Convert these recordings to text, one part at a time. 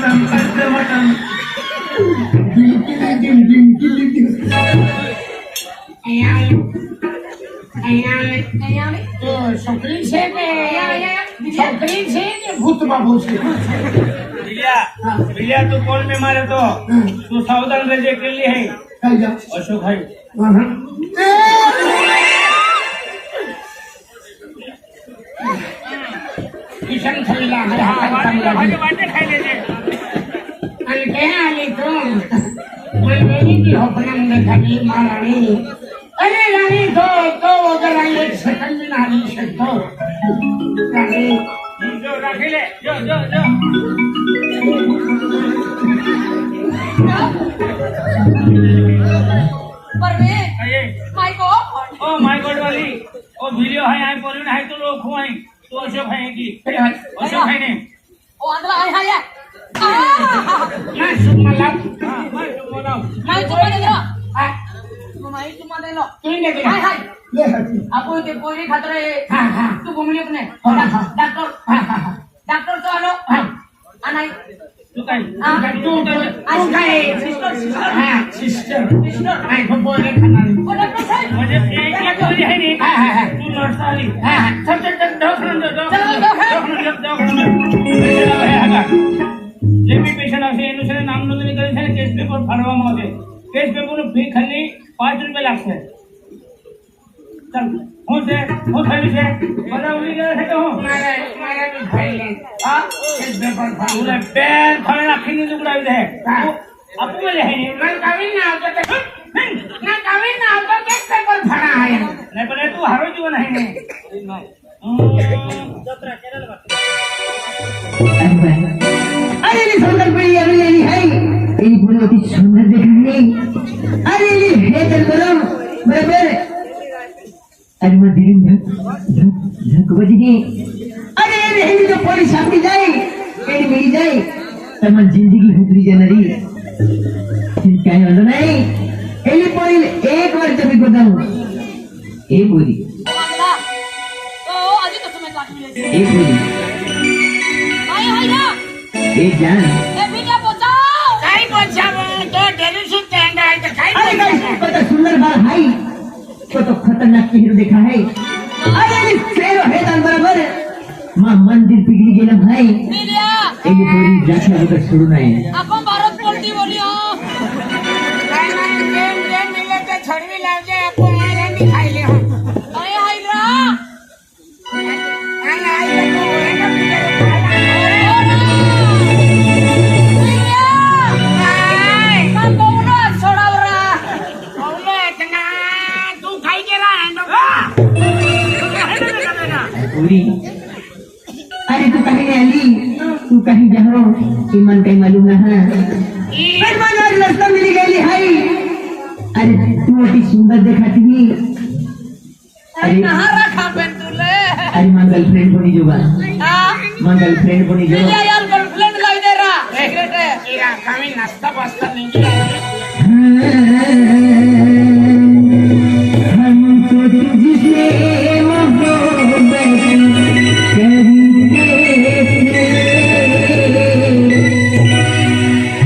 button पैसे button तो छोकरी से छोकरी से भूत बाबू से बिलिया तू कॉल में मारे तो तू सावधान रहे के लिए है अशोक भाई किशन थैला बाटे खाई लेते आणि काय आली तू मंडळी की होपणं खाली महाराणी अरे राणी तो वगैरे एक सेकंड में नारी शकतो राणी जो रखेले जो माय गॉड वाली ओ वीडियो है आई पर है तो लोग हुआ है तो अशोक है की अशोक है ने ओ अंदर आय हाय मैं सुमला मैं तुम्हारे दे मैं तुम्हारे लो तू ने दे हाय हाय ले हटी आपको ते कोई खतरे हां तू घूमने को नहीं हां डॉक्टर तो आलो आना तू काय तू काय सिस्टर हां सिस्टर आई को बोले खाना ओ डॉक्टर साहब म्हणजे एक कोणी आहे नी हां तू नर्स आली चल જે બી પેશન્ટ આવશે એનું છે નામ નોંધણી કરી છે કેસ પેપર ફાડવામાં આવશે કેસ પેપરનું ફી ખાલી 5 રૂપિયા લાગશે ચાલ હું થયું છે બધા ઉડી ગયા છે કે હું મારા બી ભાઈ હા એક પેપર ઉલે બેન ફાડે નાખીને દુકડાવી દે આપું લે હે મને કાવી ના આવતો તે ના કાવી ના આવતો કે પેપર ફણા આયા ને પણ તું હારો જીવન હે ને अरे ये सुंदर पड़ी अभी है ये बहुत ही सुंदर दिखने अरे ये है चल बराबर अरे मैं दिल धक बजनी अरे ये नहीं तो पूरी सामने जाए ये मिल जाए तमाम जिंदगी हुतरी जनरी क्या है वाला नहीं ये पूरी एक बार जब बताऊं ये पूरी तो आज तो समय काट मिले ये पूरी हाय हाय ना ये जान ए बिना बचाओ काय बचावो तो डेली से टेंडा है तो काय अरे गाइस कत सुंदर बाल है तो खतरनाक चेहरा देखा है अरे ये शेर है दान बराबर मां मंदिर पिघली गेला भाई बिलिया ये पूरी जाति अगर छोड़ू नहीं आपण भारत बोलती बोलियो काय नाही गेम मिले तो छडवी लावजे आपण आरामी खायले हो हाय हाय रा आणि आई तो एका पिकाला खायला पूरी अरे तू कहीं नहीं आली तू कहीं जाओ ईमान कहीं मालूम ना है ईमान और रास्ता मिली गई है अरे तू अति सुंदर दिखाती है अरे कहां रखा पेन तुले अरे मां गर्लफ्रेंड बनी जो बा हां मां गर्लफ्रेंड बनी जो बिलिया यार गर्लफ्रेंड लाई दे रहा सिगरेट है या कमी नाश्ता पास्ता नहीं हम तो तुझसे मोहब्बत करते थे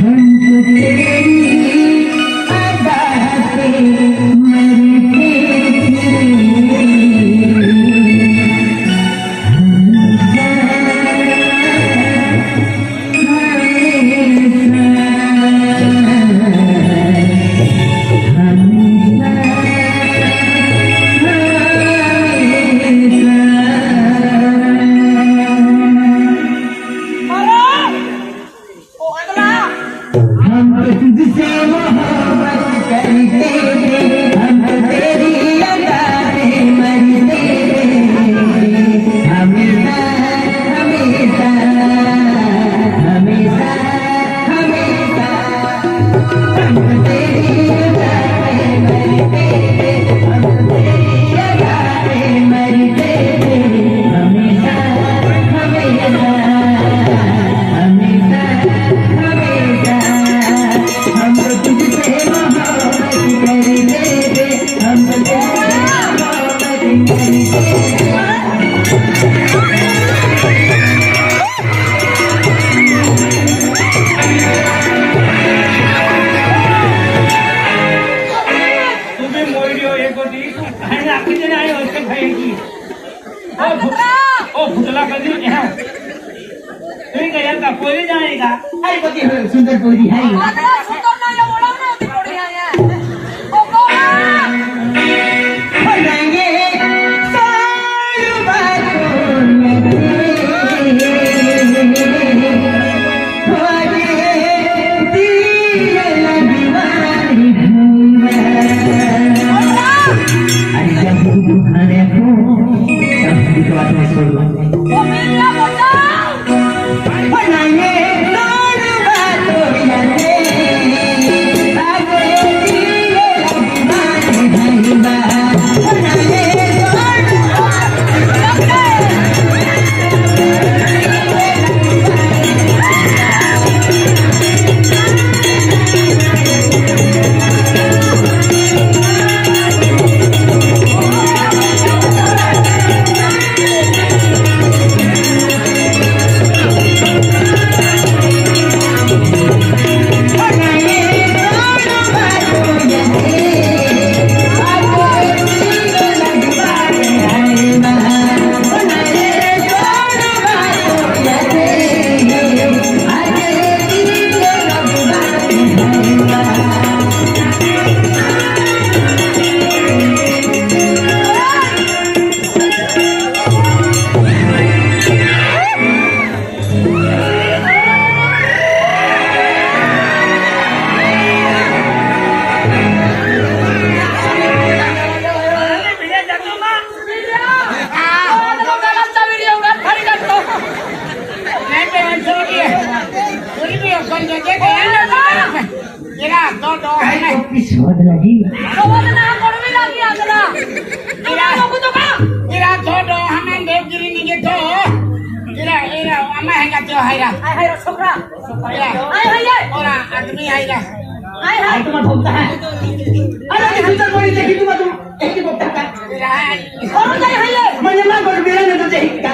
हम तो तेरी अदा पे मरते थे हम का पोरी जाएगा अरे पति हो सुंदर पोरी है आदला सुंदर ना ये ओळखणं होती पोरी आहे कोको हो जाएंगे सारू बातों में हो ये दिल दीवानी अरे जब तू खाने को तब तू तो बात में छोड़ ओ मेरा बच्चा बनाएंगे सारू बातों में आगे दिल दीवानी बनाएंगे स्वाद लगी तुम्हारा भोगता है अरे सुंदर कोई देखी तुम एक ही भोगता का मैंने मां को मेरा न तो देखा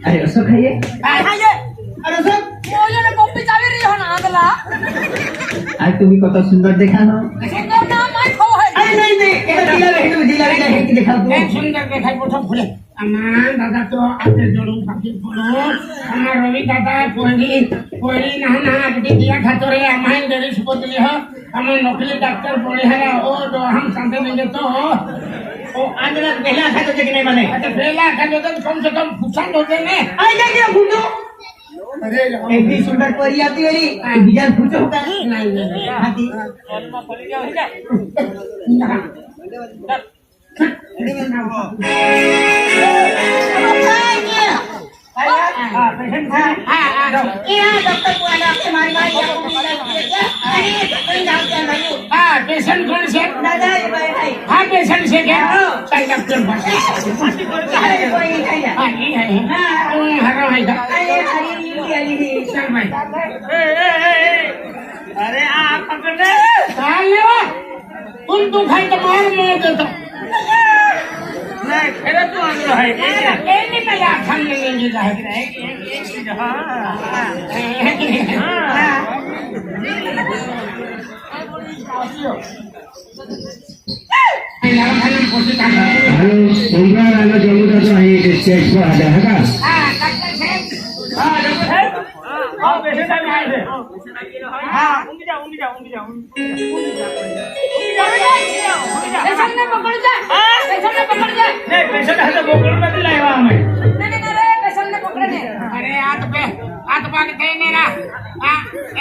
अरे उसको खाइए अरे सब आज तुम्हें कत सुंदर देखा ना अरे नहीं नहीं এটা দিলা রে তুমি দিলা রে হেঁটে দেখাও তো সুন্দর দেখাই প্রথম ফুলে আমার দাদা তো আজকে জড়ুম পাখি ফুলো আমার রবি দাদা পড়ি না না আজকে দিয়া খাতরে আমার দেরি সুপতলি হ আমার নকলি ডাক্তার পড়ে হ্যাঁ ও তো हम साथे मिले तो ओ आज रात पहला खा तो देखने वाले अच्छा पहला खाने तो कम से कम फुसान होते ने आई जा के फूटो अरे एडी सुंदर परी आती वाली बिजार फूटो होता नहीं हाथी पेशेंट कौन से हाँ पेशेंट से क्या सही डॉक्टर हाँ ये है हरा है चल भाई अरे आप पकड़े साल लेवा तुम तो खाई तो मार देता नहीं फिर तो अंदर है नहीं पहले आप हम लेंगे जाहिर है Halo, Umbra Rana Jamuda to आहे स्टेज पर आजा है का हाँ डॉक्टर साहब हाँ पेशेंट आए हैं हाँ उंगी जा पेशेंट ने पकड़ जा नहीं पेशेंट है तो बोकल में लाए हुआ हमें पेशेंट ने पकड़ने अरे हाथ पाग कहीं नहीं रहा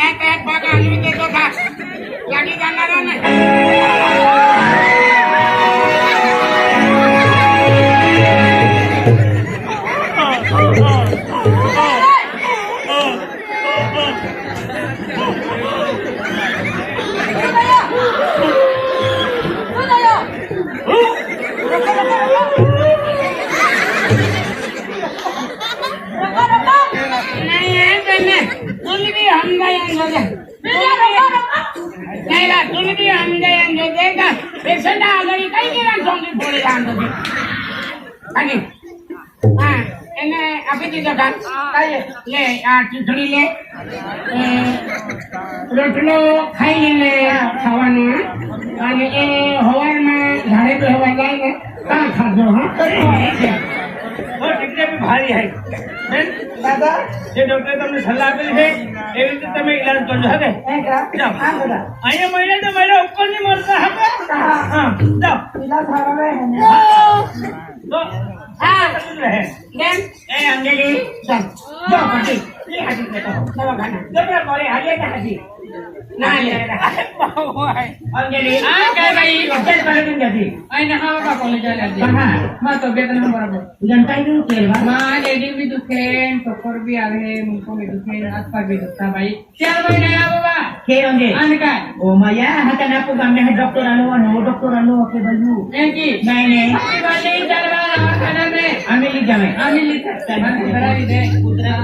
एक पाग आदमी दे दो था लगी जाना रहने नहीं है कहने तुम भी हम गए नहीं ला तुम भी हम गए કરી કઈ ગયા સોંગી ફોડી રાંધો છે આની હા એને આપી દીધો કાન લે આ ચીચડી લે રોટલો ખાઈ લે ખાવાનું અને એ હવારમાં ઝાડે બેહવા જાય ને કાં ખાધો હા और कितने भी भारी है बेन दादा ये डॉक्टर તમને સલાહ આપેલી છે એવી રીતે તમે ઈલાજ કરજો હકે જાઓ અહીંયા મહિને તો મારા ઉપરની મરતા હકે હા જાઓ ઈલાજ થવાવે તો હા રહે બેન એ અંજલિ ચાલ જો પાટી લે હાજી દેતો દવાખાના જબરા બોલે હાજે કે હાજી ના લે અંજલિ આ કઈ ભાઈ હોટેલ કોલેજ જતી આઈને હા બાપા કોલેજ જતી હા માં તો બે તને બરાબર જનતાઈ નું કેરવા માં લેડી બી દુખે ટોકર બી આવે મુકો બી દુખે હાથ પગ બી દુખતા ભાઈ ચાલ ભાઈ ને આ બાબા કે અંગે આને કા ઓ માયા હકન આપકો ગામે હે ડોક્ટર આનો કે બજુ એ કી નહીં વાલે ચાલવા ખાના મે આમેલી જામે આમેલી ચાલ કરાવી દે કુતરા